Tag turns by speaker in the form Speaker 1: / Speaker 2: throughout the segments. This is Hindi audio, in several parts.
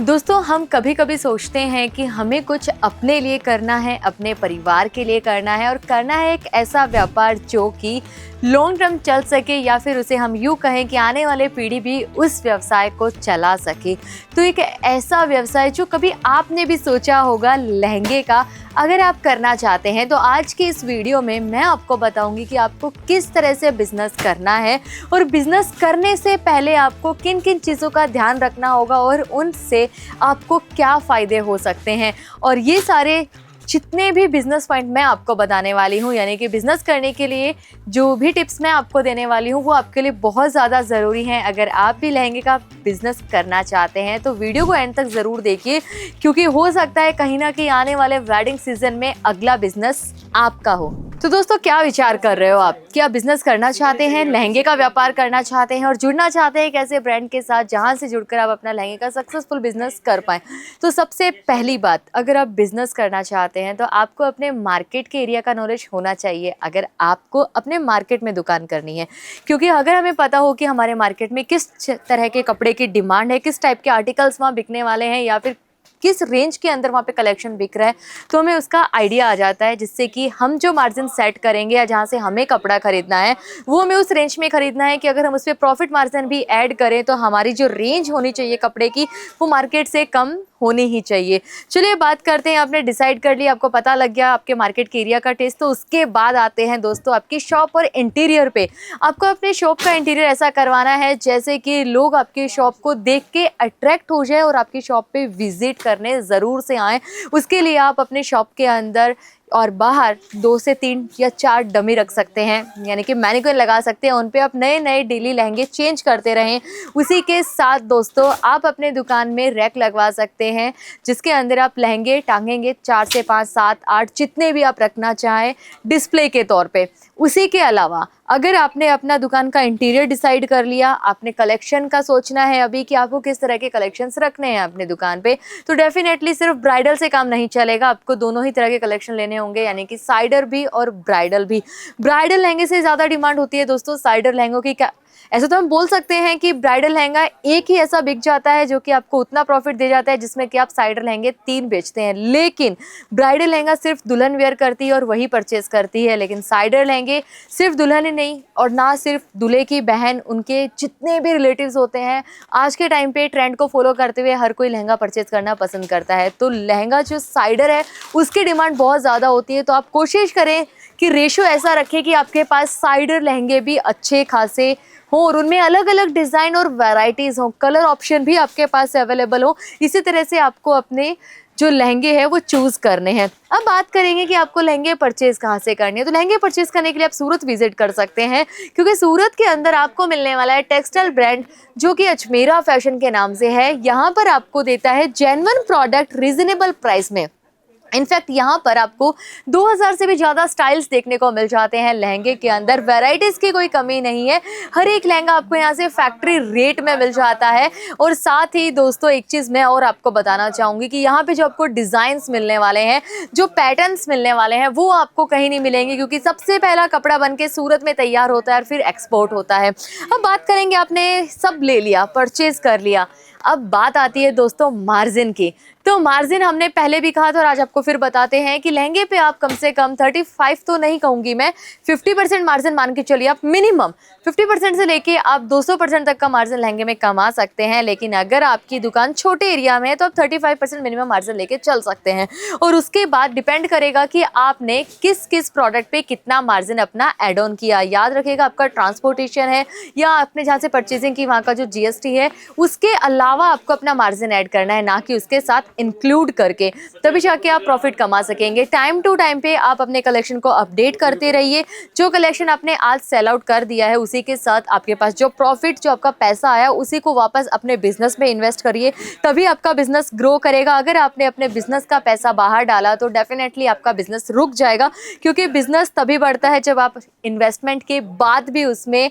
Speaker 1: दोस्तों हम कभी कभी सोचते हैं कि हमें कुछ अपने लिए करना है, अपने परिवार के लिए करना है और करना है एक ऐसा व्यापार जो कि लॉन्ग टर्म चल सके या फिर उसे हम यूँ कहें कि आने वाले पीढ़ी भी उस व्यवसाय को चला सके। तो एक ऐसा व्यवसाय जो कभी आपने भी सोचा होगा, लहंगे का अगर आप करना चाहते हैं तो आज की इस वीडियो में मैं आपको बताऊंगी कि आपको किस तरह से बिजनेस करना है और बिजनेस करने से पहले आपको किन किन चीज़ों का ध्यान रखना होगा और उनसे आपको क्या फ़ायदे हो सकते हैं। और ये सारे जितने भी बिजनेस पॉइंट मैं आपको बताने वाली हूँ, यानी कि बिजनेस करने के लिए जो भी टिप्स मैं आपको देने वाली हूँ वो आपके लिए बहुत ज़्यादा ज़रूरी हैं। अगर आप भी लहंगे का बिजनेस करना चाहते हैं तो वीडियो को एंड तक ज़रूर देखिए, क्योंकि हो सकता है कहीं ना कहीं आने वाले वेडिंग सीजन में अगला बिजनेस आपका हो। तो दोस्तों क्या विचार कर रहे हो आप? क्या बिजनेस करना चाहते हैं, लहंगे का व्यापार करना चाहते हैं और जुड़ना चाहते हैं एक ऐसे ब्रांड के साथ जहां से जुड़कर आप अपना लहंगे का सक्सेसफुल बिजनेस कर पाएं? तो सबसे पहली बात, अगर आप बिजनेस करना चाहते हैं तो आपको अपने मार्केट के एरिया का नॉलेज होना चाहिए। अगर आपको अपने मार्केट में दुकान करनी है, क्योंकि अगर हमें पता हो कि हमारे मार्केट में किस तरह के कपड़े की डिमांड है, किस टाइप के आर्टिकल्स वहाँ बिकने वाले हैं या फिर किस रेंज के अंदर वहाँ पे कलेक्शन बिक रहा है, तो हमें उसका आइडिया आ जाता है, जिससे कि हम जो मार्जिन सेट करेंगे या जहाँ से हमें कपड़ा खरीदना है वो हमें उस रेंज में खरीदना है कि अगर हम उस पर प्रॉफिट मार्जिन भी ऐड करें तो हमारी जो रेंज होनी चाहिए कपड़े की वो मार्केट से कम होनी ही चाहिए। चलिए बात करते हैं, आपने डिसाइड कर लिया, आपको पता लग गया आपके मार्केट के एरिया का टेस्ट, तो उसके बाद आते हैं दोस्तों आपकी शॉप और इंटीरियर पे। आपको अपने शॉप का इंटीरियर ऐसा करवाना है जैसे कि लोग आपकी शॉप को देख के अट्रैक्ट हो जाए और आपकी शॉप पे विजिट करने ज़रूर से आएँ। उसके लिए आप अपने शॉप के अंदर और बाहर 2 से 3 या 4 डमी रख सकते हैं, यानी कि मैनिक्विन लगा सकते हैं, उन पे आप नए नए डेली लहंगे चेंज करते रहें। उसी के साथ दोस्तों आप अपने दुकान में रैक लगवा सकते हैं जिसके अंदर आप लहंगे टांगेंगे 4 से 5, 7, 8 जितने भी आप रखना चाहें डिस्प्ले के तौर पे। उसी के अलावा अगर आपने अपना दुकान का इंटीरियर डिसाइड कर लिया, आपने कलेक्शन का सोचना है अभी कि आपको किस तरह के कलेक्शंस रखने हैं अपने दुकान पे, तो डेफिनेटली सिर्फ ब्राइडल से काम नहीं चलेगा, आपको दोनों ही तरह के कलेक्शन लेने होंगे, यानी कि साइडर भी और ब्राइडल भी। ब्राइडल लहंगे से ज़्यादा डिमांड होती है दोस्तों साइडर लहंगों की। ऐसे तो हम बोल सकते हैं कि ब्राइडल लहंगा एक ही ऐसा बिक जाता है जो कि आपको उतना प्रॉफिट दे जाता है जिसमें कि आप साइडर लहंगे 3 बेचते हैं, लेकिन ब्राइडल लहंगा सिर्फ दुल्हन वेयर करती है और वही परचेज करती है। लेकिन साइडर लहंगे सिर्फ दुल्हन ही नहीं और ना सिर्फ दूल्हे की बहन, उनके जितने भी रिलेटिव्स होते हैं, आज के टाइम पे ट्रेंड को फॉलो करते हुए हर कोई लहंगा परचेज करना पसंद करता है। तो लहंगा जो साइडर है उसकी डिमांड बहुत ज़्यादा होती है, तो आप कोशिश करें कि रेशो ऐसा रखें कि आपके पास साइडर लहंगे भी अच्छे खासे हो और उनमें अलग अलग डिज़ाइन और वैरायटीज़ हो, कलर ऑप्शन भी आपके पास अवेलेबल हो। इसी तरह से आपको अपने जो लहंगे हैं वो चूज़ करने हैं। अब बात करेंगे कि आपको लहंगे परचेज़ कहाँ से करने हैं, तो लहंगे परचेज़ करने के लिए आप सूरत विजिट कर सकते हैं, क्योंकि सूरत के अंदर आपको मिलने वाला है टेक्सटाइल ब्रांड जो कि अजमेरा फैशन के नाम से है। यहाँ पर आपको देता है जेन्युइन प्रोडक्ट रीजनेबल प्राइस में। इनफैक्ट यहाँ पर आपको 2000 से भी ज़्यादा स्टाइल्स देखने को मिल जाते हैं लहंगे के अंदर, वैरायटीज़ की कोई कमी नहीं है, हर एक लहंगा आपको यहाँ से फैक्ट्री रेट में मिल जाता है। और साथ ही दोस्तों एक चीज़ मैं और आपको बताना चाहूँगी कि यहाँ पे जो आपको डिज़ाइंस मिलने वाले हैं, जो पैटर्न्स मिलने वाले हैं, वो आपको कहीं नहीं मिलेंगे, क्योंकि सबसे पहला कपड़ा बन के सूरत में तैयार होता है और फिर एक्सपोर्ट होता है। अब बात करेंगे, आपने सब ले लिया, परचेज़ कर लिया, अब बात आती है दोस्तों मार्जिन की। तो मार्जिन हमने पहले भी कहा था और आज आपको फिर बताते हैं कि लहंगे पे आप कम से कम 35 तो नहीं कहूँगी मैं, 50% मार्जिन मान के चलिए आप। मिनिमम 50% से लेके आप 200% तक का मार्जिन लहंगे में कमा सकते हैं। लेकिन अगर आपकी दुकान छोटे एरिया में है तो आप 35% मिनिमम मार्जिन लेके चल सकते हैं। और उसके बाद डिपेंड करेगा कि आपने किस किस प्रोडक्ट पे कितना मार्जिन अपना एड ऑन किया। याद रखिएगा, आपका ट्रांसपोर्टेशन है या आपने जहाँ से परचेजिंग की वहाँ का जो GST है, उसके अलावा आपको अपना मार्जिन ऐड करना है, ना कि उसके साथ इंक्लूड करके, तभी जाके आप प्रॉफिट कमा सकेंगे। टाइम टू टाइम पे आप अपने कलेक्शन को अपडेट करते रहिए। जो कलेक्शन आपने आज सेल आउट कर दिया है उसी के साथ आपके पास जो प्रॉफिट, जो आपका पैसा आया, उसी को वापस अपने बिजनेस में इन्वेस्ट करिए, तभी आपका बिजनेस ग्रो करेगा। अगर आपने अपने बिजनेस का पैसा बाहर डाला तो डेफिनेटली आपका बिजनेस रुक जाएगा, क्योंकि बिजनेस तभी बढ़ता है जब आप इन्वेस्टमेंट के बाद भी उसमें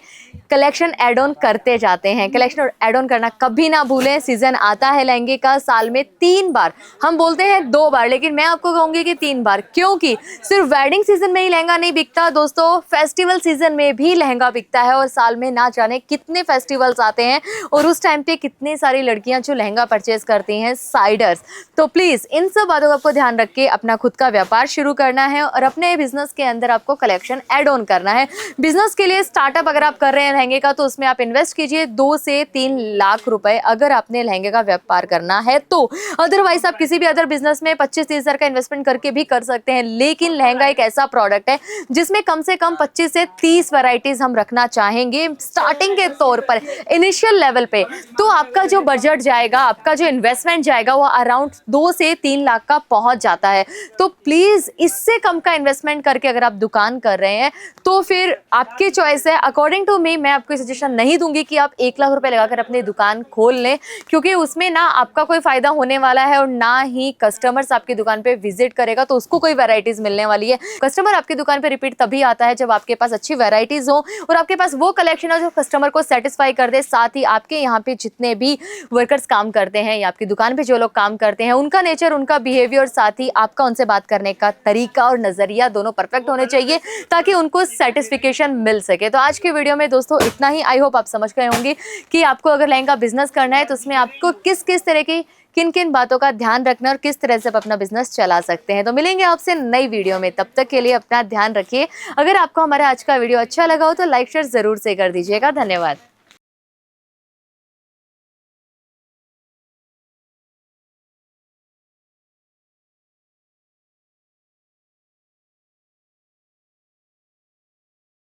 Speaker 1: कलेक्शन एड ऑन करते जाते हैं। कलेक्शन एड ऑन करना कभी ना भूलें। सीजन आता है लहंगे का, साल में 3 बार, हम बोलते हैं 2 बार, लेकिन मैं आपको कहूंगी कि 3 बार, क्योंकि सिर्फ वेडिंग सीजन में ही लहंगा नहीं बिकता दोस्तों, फेस्टिवल सीजन में भी लहंगा बिकता है। और साल में ना जाने कितने फेस्टिवल्स आते हैं और उस टाइम पे कितने सारी लड़कियां जो लहंगा परचेज करती हैं, साइडर्स। तो प्लीज इन सब बातों का आपको ध्यान रख के अपना खुद का व्यापार शुरू करना है और अपने बिजनेस के अंदर आपको कलेक्शन ऐड ऑन करना है। बिजनेस के लिए स्टार्टअप अगर आप कर रहे हैं लहंगे का, तो उसमें आप इन्वेस्ट कीजिए 2 से 3 लाख रुपए, अगर आपने लहंगे का व्यापार करना है तो। अदरवाइज आप किसी भी अदर बिजनेस में 25-30 हजार का इन्वेस्टमेंट करके भी कर सकते हैं, लेकिन लहंगा एक ऐसा प्रोडक्ट है जिसमें कम से कम 25 से 30 वैरायटीज हम रखना चाहेंगे स्टार्टिंग के तौर पर, इनिशियल लेवल पे। तो आपका जो बजट जाएगा, आपका जो इन्वेस्टमेंट जाएगा, वो अराउंड 2 से 3 लाख का पहुंच जाता है। तो प्लीज इससे कम का इन्वेस्टमेंट करके अगर आप दुकान कर रहे हैं तो फिर आपकी चॉइस है। अकॉर्डिंग टू मी, मैं आपको सजेशन नहीं दूंगी कि आप 1 लाख रुपए लगाकर अपनी दुकान खोल लें, क्योंकि उसमें ना आपका कोई फायदा होने वाला है और ना ही कस्टमर्स आपकी दुकान पे विजिट करेगा तो उसको कोई वैरायटीज मिलने वाली है। कस्टमर आपकी दुकान पे रिपीट तभी आता है जब आपके पास अच्छी वैरायटीज हो और आपके पास वो कलेक्शन हो जो कस्टमर को सेटिस्फाई कर दे। साथ ही आपके यहाँ पे जितने भी वर्कर्स काम करते हैं या आपकी दुकान पे जो लोग काम करते हैं, उनका नेचर, उनका बिहेवियर, साथ ही आपका उनसे बात करने का तरीका और नजरिया दोनों परफेक्ट होने चाहिए ताकि उनको सेटिस्फिकेशन मिल सके। तो आज के वीडियो में दोस्तों इतना ही। आई होप आप समझ गए होंगे कि आपको अगर लहंगा बिजनेस करना है तो उसमें आपको किस किस तरह की किन किन बातों का ध्यान रखना और किस तरह से आप अपना बिजनेस चला सकते हैं। तो मिलेंगे आपसे नई वीडियो में, तब तक के लिए अपना ध्यान रखिए। अगर आपको हमारा आज का वीडियो अच्छा लगा हो तो लाइक शेयर जरूर से कर दीजिएगा। धन्यवाद।